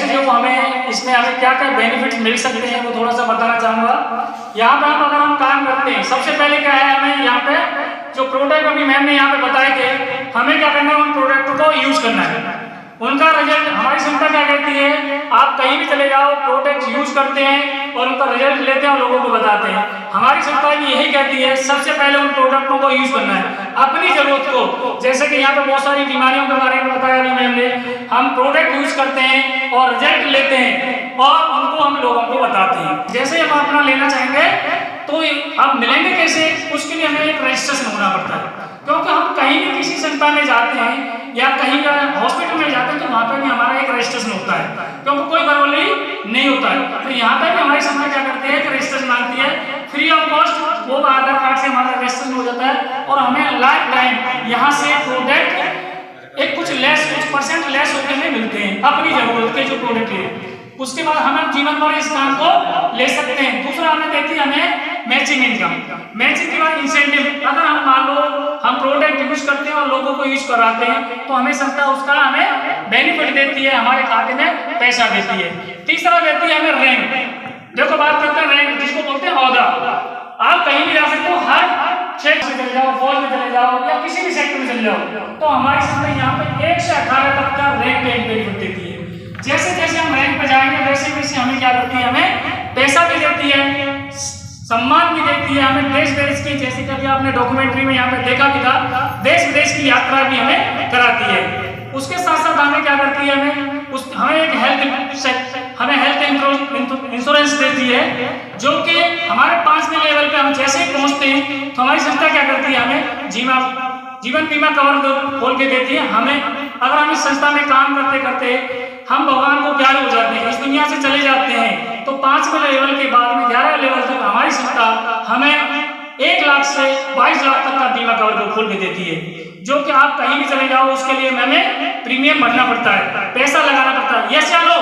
चीज़ों को हमें इसमें हमें क्या क्या बेनिफिट मिल सकते हैं वो थोड़ा सा बताना चाहूँगा। यहाँ पे हम अगर हम काम करते हैं, सबसे पहले क्या है, हमें यहाँ पे जो प्रोडक्ट अभी मैम ने यहाँ पे बताए थे, हमें क्या करना है, उन प्रोडक्ट को यूज करना है। उनका रिजल्ट, हमारी संस्था क्या कहती है, आप कहीं भी चले जाओ, प्रोडक्ट यूज करते हैं और उनका रिजल्ट लेते हैं और लोगों को बताते हैं। हमारी संस्था भी यही कहती है, सबसे पहले उन प्रोडक्टों को यूज करना है अपनी जरूरत को। जैसे कि यहाँ पे बहुत सारी बीमारियों के बारे में बताया अभी मैम ने, हम प्रोडक्ट यूज करते हैं और रिजल्ट लेते हैं और उनको हम लोगों को बताते हैं। जैसे हम अपना लेना चाहेंगे तो हम मिलेंगे कैसे, उसके लिए हमें एक रजिस्ट्रेशन होना पड़ता है, क्योंकि हम कहीं भी किसी संस्था में जाते हैं या कहीं हॉस्पिटल में जाते हैं तो वहाँ पर भी हमारा एक रजिस्ट्रेशन होता है, क्योंकि कोई बरौली नहीं होता है। तो यहाँ पर भी हमारी संस्था क्या करती है कि रजिस्ट्रेशन मांगती है फ्री ऑफ कॉस्ट, वो आधार कार्ड से हमारा रजिस्ट्रेशन हो जाता है और हमें लाइफ टाइम यहाँ से प्रोडक्ट एक कुछ परसेंट लेस होकर हमें मिलते हैं अपनी जरूरत के जो प्रोडक्ट है। उसके बाद हम जीवन भर इस काम को ले सकते हैं। दूसरा हमें देती है हमें मैचिंग इनकम, मैचिंग के बाद इंसेंटिव। अगर हम मान लो हम प्रोडक्ट यूज करते हैं और लोगों को यूज कराते हैं तो हमें संस्था उसका हमें बेनिफिट देती है, हमारे खाते में पैसा देती है। तीसरा देती है हमें रैंक। देखो बात करते हैं रैंक, जिसको बोलते हैं औहदा। आप कहीं भी जा सकते हो, हर क्षेत्र में चले जाओ, फौज में चले जाओ या किसी भी सेक्टर में चले जाओ, तो हमारी संस्था यहाँ पे 1 से 18 तक का रैंक बेनिफिट देती है। जैसे जैसे हम रैंक पे जाएंगे वैसे वैसे हमें क्या करती है, हमें पैसा भी देती है, सम्मान भी देती है, हमें देश विदेश की, जैसे कभी आपने डॉक्यूमेंट्री में यहाँ पे देखा भी था, देश विदेश की यात्रा भी हमें कराती है। उसके साथ साथ हमें क्या करती है, हमें एक हेल्थ इंश्योरेंस देती है, जो कि हमारे 5वें लेवल पे हम जैसे ही पहुंचते हैं तो हमारी संस्था क्या करती है, हमें जीवन बीमा कवर खोल के देती है। हमें अगर हम इस संस्था में काम करते करते हम भगवान को प्यारे हो जाते हैं, इस दुनिया से चले जाते हैं, तो 5वें लेवल के बाद में 11वें लेवल तक हमारी संस्था हमें 1 लाख से 22 लाख तक का बीमा कवर खोल के देती है, जो कि आप कहीं भी चले जाओ उसके लिए हमें प्रीमियम भरना पड़ता है, पैसा लगाना पड़ता है। यस या नो?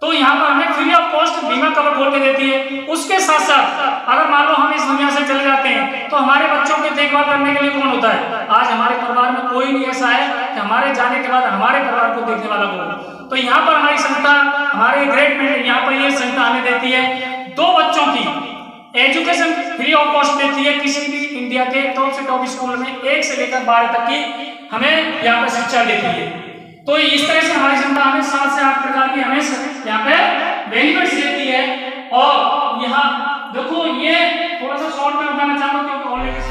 तो यहाँ पर हमें फ्री ऑफ कॉस्ट बीमा कवर खोल के देती है। उसके साथ साथ अगर मान लो हम इस दुनिया से चले जाते हैं तो हमारे बच्चों की देखभाल करने के लिए कौन होता है? आज हमारे परिवार में कोई नहीं ऐसा है कि हमारे जाने के बाद हमारे परिवार को देखने वाला हो। तो यहाँ पर हमारी संस्था, हमारे ग्रेट मैन यहाँ पर ये संस्था हमें देती है 2 बच्चों की एजुकेशन फ्री ऑफ कॉस्ट देती है। किसी भी इंडिया के टॉप से टॉप स्कूल में 1 से लेकर 12 तक की हमें यहाँ पर शिक्षा देती है। तो इस तरह से हमारी संस्था हमें 7 से 8 प्रकार की हमें यहाँ पे बेनिफिट्स देती है। और यहाँ देखो, ये थोड़ा सा शॉर्ट में बताना चाहूँगा क्योंकि ऑलरेडी